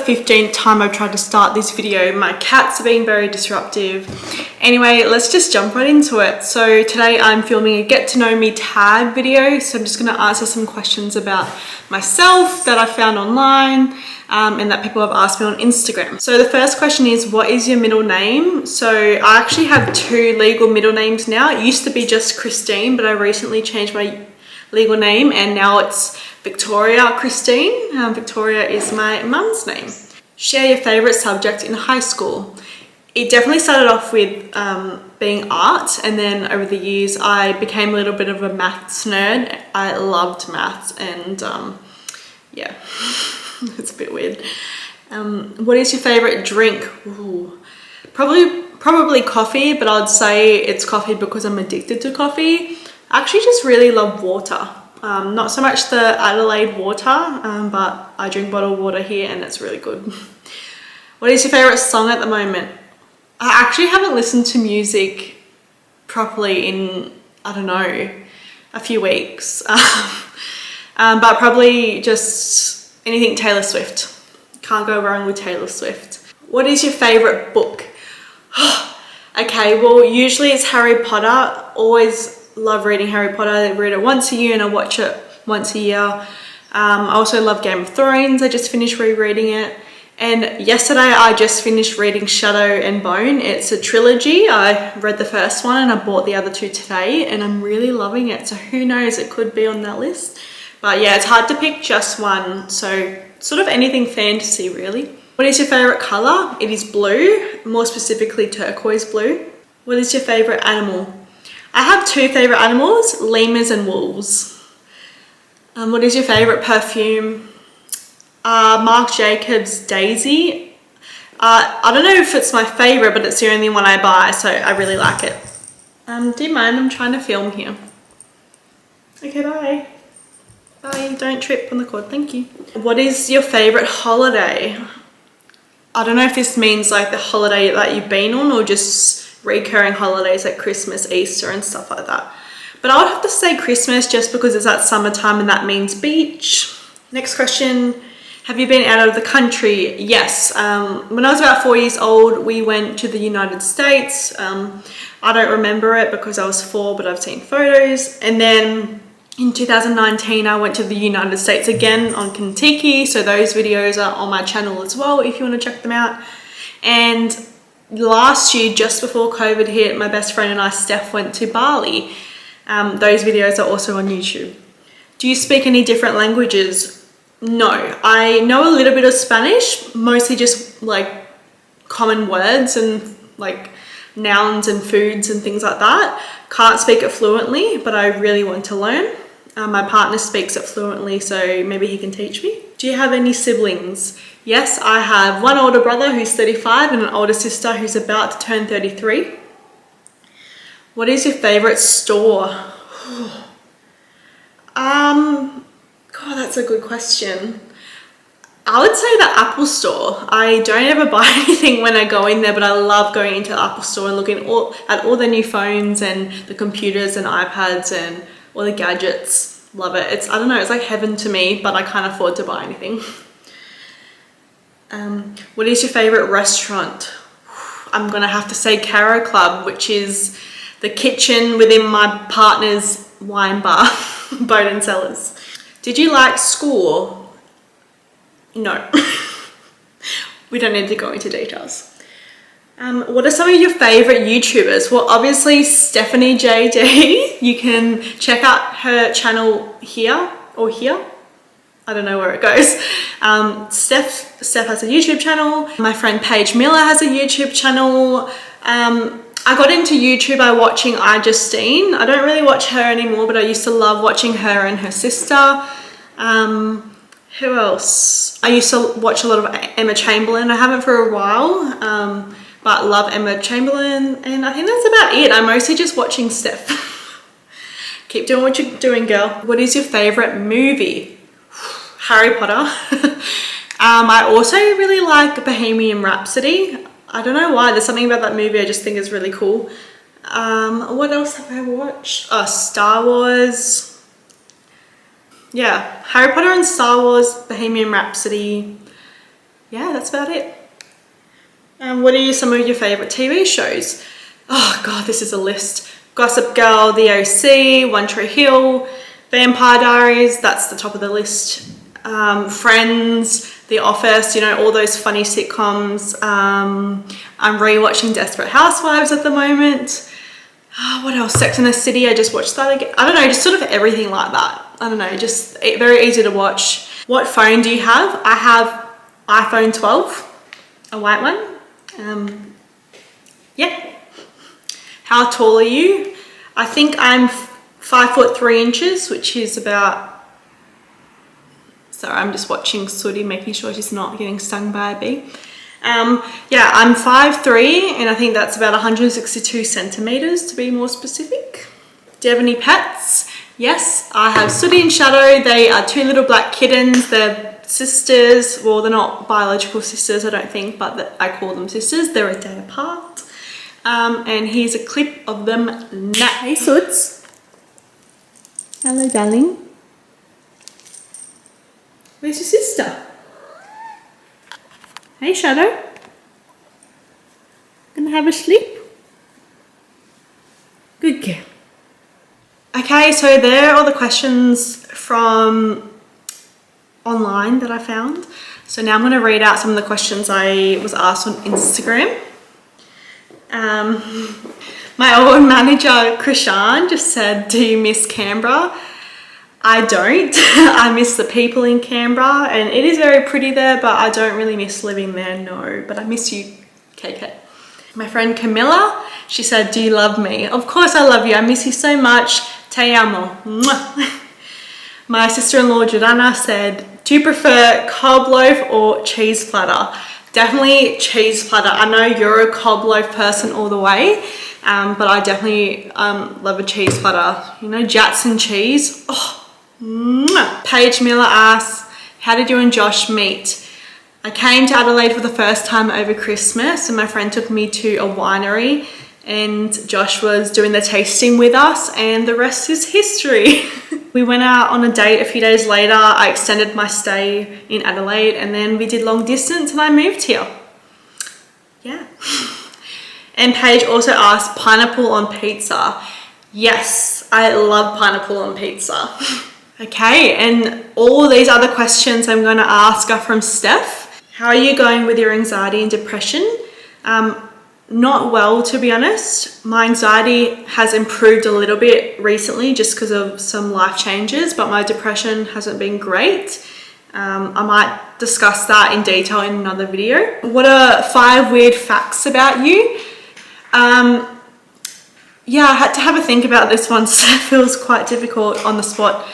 15th time I've tried to start this video. My cats are being very disruptive. Anyway, let's just jump right into it. So today I'm filming a get to know me tag video. So I'm just going to answer some questions about myself that I found online and that people have asked me on Instagram. So the first question is, what is your middle name? So I actually have two legal middle names now. It used to be just Christine, but I recently changed my legal name and now it's Victoria Christine. Victoria is my mum's name. Share your favorite subject in high school. It definitely started off with being art, and then over the years I became a little bit of a maths nerd. I loved maths, and yeah, it's a bit weird. What is your favorite drink? Ooh, probably coffee, but I'd say it's coffee because I'm addicted to coffee. I actually just really love water. Not so much the Adelaide water, but I drink bottled water here and it's really good. What is your favorite song at the moment? I actually haven't listened to music properly in, I don't know, a few weeks. But probably just anything Taylor Swift. Can't go wrong with Taylor Swift. What is your favorite book? Okay, well, usually it's Harry Potter. Always love reading Harry Potter. I read it once a year and I watch it once a year. I also love Game of Thrones. I just finished rereading it. And yesterday I just finished reading Shadow and Bone. It's a trilogy. I read the first one and I bought the other two today and I'm really loving it. So who knows, it could be on that list. But yeah, it's hard to pick just one. So sort of anything fantasy really. What is your favorite color? It is blue, more specifically turquoise blue. What is your favorite animal? I have two favorite animals, lemurs and wolves. What is your favorite perfume? Marc Jacobs Daisy. I don't know if it's my favorite, but it's the only one I buy, so I really like it. Do you mind? I'm trying to film here. Okay, bye. Bye, don't trip on the cord, thank you. What is your favorite holiday? I don't know if this means like the holiday that you've been on or just recurring holidays like Christmas, Easter and stuff like that. But I would have to say Christmas just because it's at summertime and that means beach. Next question. Have you been out of the country? Yes. When I was about 4 years old, we went to the United States. I don't remember it because I was 4, but I've seen photos. And then in 2019, I went to the United States again on Kentucky. So those videos are on my channel as well if you want to check them out. And last year, just before COVID hit, my best friend and I, Steph, went to Bali. Those videos are also on YouTube. Do you speak any different languages? No, I know a little bit of Spanish, mostly just like common words and like nouns and foods and things like that. Can't speak it fluently, but I really want to learn. My partner speaks it fluently, so maybe he can teach me. Do you have any siblings? Yes, I have one older brother who's 35 and an older sister who's about to turn 33. What is your favorite store? God, that's a good question. I would say the Apple store. I don't ever buy anything when I go in there, but I love going into the Apple store and looking at all the new phones and the computers and iPads and all the gadgets. Love it. I don't know, it's like heaven to me, but I can't afford to buy anything. What is your favorite restaurant? I'm gonna have to say Caro Club, which is the kitchen within my partner's wine bar, Bowden Cellars. Did you like school? No. We don't need to go into details. What are some of your favorite YouTubers? Well, obviously Stephanie JD. You can check out her channel here or here. I don't know where it goes. Steph has a YouTube channel. My friend Paige Miller has a YouTube channel. I got into YouTube by watching iJustine. I don't really watch her anymore, but I used to love watching her and her sister. Who else? I used to watch a lot of Emma Chamberlain. I haven't for a while, but love Emma Chamberlain. And I think that's about it. I'm mostly just watching Steph. Keep doing what you're doing, girl. What is your favorite movie? Harry Potter. I also really like Bohemian Rhapsody. I don't know why, there's something about that movie I just think is really cool. What else have I watched? Star Wars. Yeah, Harry Potter and Star Wars, Bohemian Rhapsody. yeah, that's about it. What are some of your favourite TV shows? Oh God, this is a list. Gossip Girl, The OC, One Tree Hill, Vampire Diaries, that's the top of the list. Friends, The Office, you know, all those funny sitcoms. I'm rewatching Desperate Housewives at the moment. What else? Sex and the City, I just watched that again. I don't know, just sort of everything like that. I don't know, just very easy to watch. What phone do you have? I have iPhone 12, a white one. Yeah. How tall are you? I think I'm 5'3", which is about, sorry, I'm just watching Sooty, making sure she's not getting stung by a bee. Yeah, I'm 5'3", and I think that's about 162 centimeters to be more specific. Do you have any pets? Yes, I have Sooty and Shadow. They are 2 little black kittens. They're sisters. Well, they're not biological sisters, I don't think, but I call them sisters. They're a day apart. And here's a clip of them now. Hey, Soots. Hello, darling. Where's your sister? Hey, Shadow. Gonna have a sleep? Good girl. Okay, so there are all the questions from online that I found. So now I'm going to read out some of the questions I was asked on Instagram. My old manager, Krishan, just said, do you miss Canberra? I don't. I miss the people in Canberra, and it is very pretty there, but I don't really miss living there, no. But I miss you, KK. My friend Camilla, she said, do you love me? Of course I love you. I miss you so much. Te amo. Mwah. My sister-in-law, Jordana, said, do you prefer cob loaf or cheese platter? Definitely cheese platter. I know you're a cob loaf person all the way, but I definitely love a cheese platter. You know, Jatson cheese. Oh, mwah. Paige Miller asks, how did you and Josh meet? I came to Adelaide for the first time over Christmas, and my friend took me to a winery, and Josh was doing the tasting with us, and the rest is history. We went out on a date a few days later. I extended my stay in Adelaide, and then we did long distance and I moved here. Yeah. And Paige also asked, pineapple on pizza. Yes, I love pineapple on pizza. Okay, and all these other questions I'm going to ask are from Steph. How are you going with your anxiety and depression? Not well, to be honest. My anxiety has improved a little bit recently just because of some life changes, but my depression hasn't been great. I might discuss that in detail in another video. What are 5 weird facts about you? Yeah, I had to have a think about this one, so it feels quite difficult on the spot.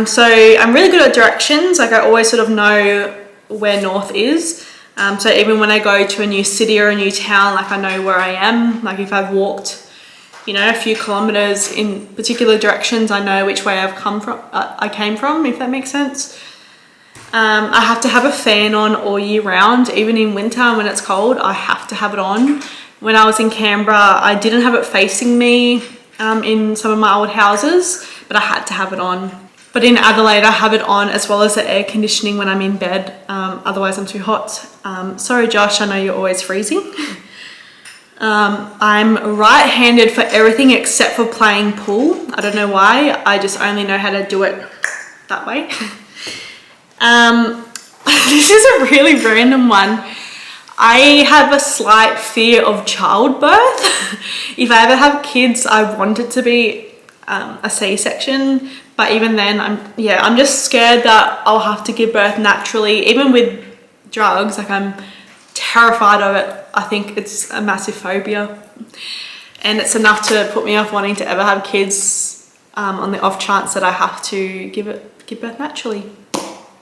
So I'm really good at directions. Like, I always sort of know where north is. So even when I go to a new city or a new town, like, I know where I am. Like, if I've walked, you know, a few kilometers in particular directions, I know which way I came from, if that makes sense. I have to have a fan on all year round, even in winter when it's cold. I have to have it on. When I was in Canberra, I didn't have it facing me in some of my old houses, but I had to have it on. But in Adelaide, I have it on as well as the air conditioning when I'm in bed. Otherwise, I'm too hot. Sorry, Josh, I know you're always freezing. I'm right-handed for everything except for playing pool. I don't know why. I just only know how to do it that way. This is a really random one. I have a slight fear of childbirth. If I ever have kids, I want it to be a C-section. But even then, I'm just scared that I'll have to give birth naturally. Even with drugs, like, I'm terrified of it. I think it's a massive phobia. And it's enough to put me off wanting to ever have kids on the off chance that I have to give birth naturally.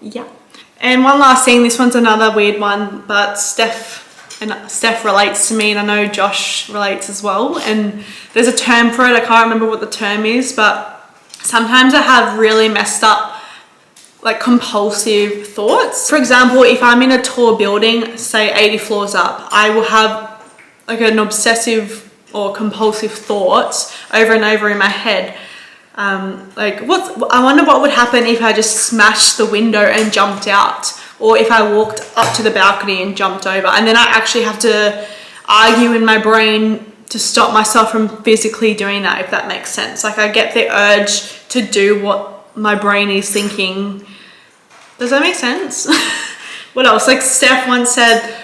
Yeah. And one last thing, this one's another weird one, but Steph relates to me, and I know Josh relates as well. And there's a term for it. I can't remember what the term is, but sometimes I have really messed up, like, compulsive thoughts. For example, if I'm in a tall building, say 80 floors up, I will have like an obsessive or compulsive thoughts over and over in my head. Like, I wonder what would happen if I just smashed the window and jumped out. or if I walked up to the balcony and jumped over, and then I actually have to argue in my brain to stop myself from physically doing that, if that makes sense. Like, I get the urge to do what my brain is thinking. Does that make sense? What else? Like, Steph once said,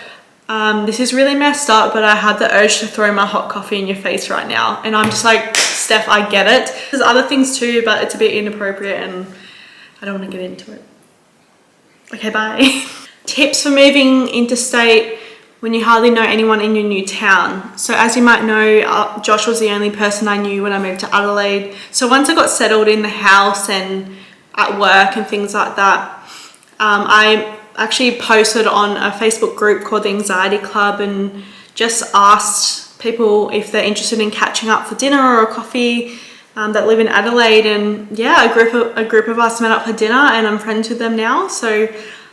this is really messed up, but I had the urge to throw my hot coffee in your face right now. And I'm just like, Steph, I get it. There's other things too, but it's a bit inappropriate and I don't want to get into it. Okay, bye. Tips for moving interstate when you hardly know anyone in your new town. So as you might know, Josh was the only person I knew when I moved to Adelaide. So once I got settled in the house and at work and things like that, I actually posted on a Facebook group called the Anxiety Club and just asked people if they're interested in catching up for dinner or a coffee that live in Adelaide. And yeah, a group of us met up for dinner and I'm friends with them now. So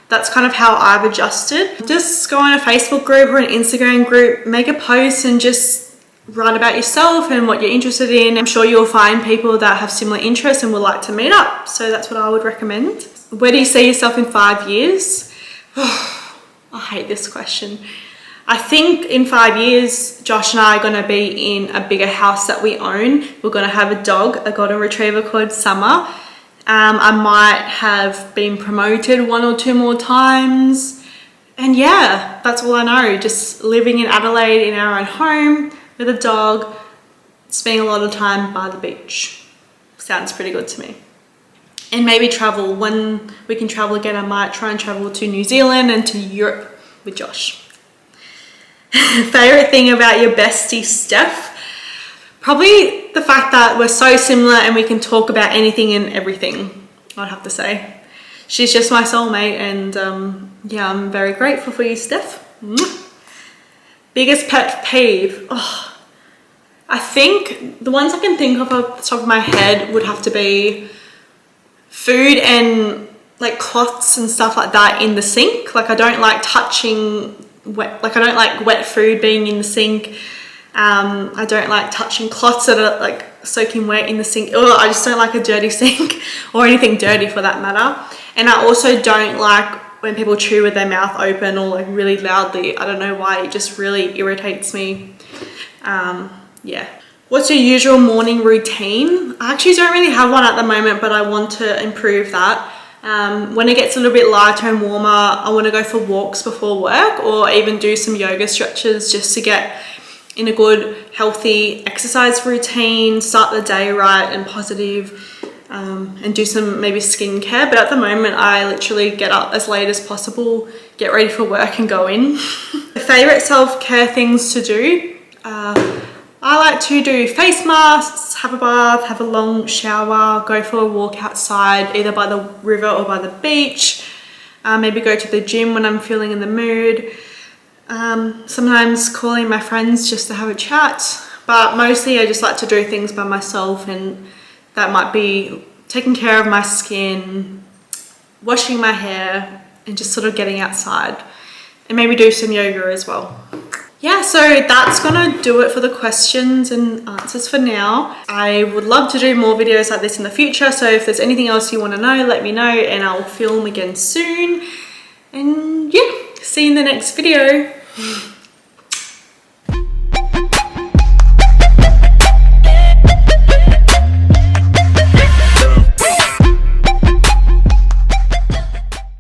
that's kind of how I've adjusted. Just go on a Facebook group or an Instagram group, make a post and just write about yourself and what you're interested in. I'm sure you'll find people that have similar interests and would like to meet up. So that's what I would recommend. Where do you see yourself in 5 years? I hate this question. I think in 5 years, Josh and I are going to be in a bigger house that we own. We're going to have a dog, a golden retriever called Summer. I might have been promoted 1 or 2 more times. And yeah, that's all I know. Just living in Adelaide in our own home with a dog, spending a lot of time by the beach. Sounds pretty good to me. And maybe travel. When we can travel again, I might try and travel to New Zealand and to Europe with Josh. Favorite thing about your bestie, Steph? Probably the fact that we're so similar and we can talk about anything and everything, I'd have to say. She's just my soulmate and yeah, I'm very grateful for you, Steph. Biggest pet peeve? Oh, I think the ones I can think of off the top of my head would have to be food and like cloths and stuff like that in the sink. Like, I don't like touching wet, like I don't like wet food being in the sink. I don't like touching cloths that are like soaking wet in the sink. Oh, I just don't like a dirty sink or anything dirty for that matter. And I also don't like when people chew with their mouth open or like really loudly. I don't know why, it just really irritates me. Yeah. What's your usual morning routine? I actually don't really have one at the moment, but I want to improve that. When it gets a little bit lighter and warmer, I want to go for walks before work or even do some yoga stretches just to get in a good, healthy exercise routine, start the day right and positive, and do some maybe skincare. But at the moment, I literally get up as late as possible, get ready for work and go in. Favorite self-care things to do? I like to do face masks, have a bath, have a long shower, go for a walk outside, either by the river or by the beach. Maybe go to the gym when I'm feeling in the mood. Sometimes calling my friends just to have a chat, but mostly I just like to do things by myself, and that might be taking care of my skin, washing my hair, and just sort of getting outside, and maybe do some yoga as well. Yeah, so that's gonna do it for the questions and answers for now. I would love to do more videos like this in the future, so if there's anything else you want to know, let me know and I'll film again soon. And yeah, see you in the next video.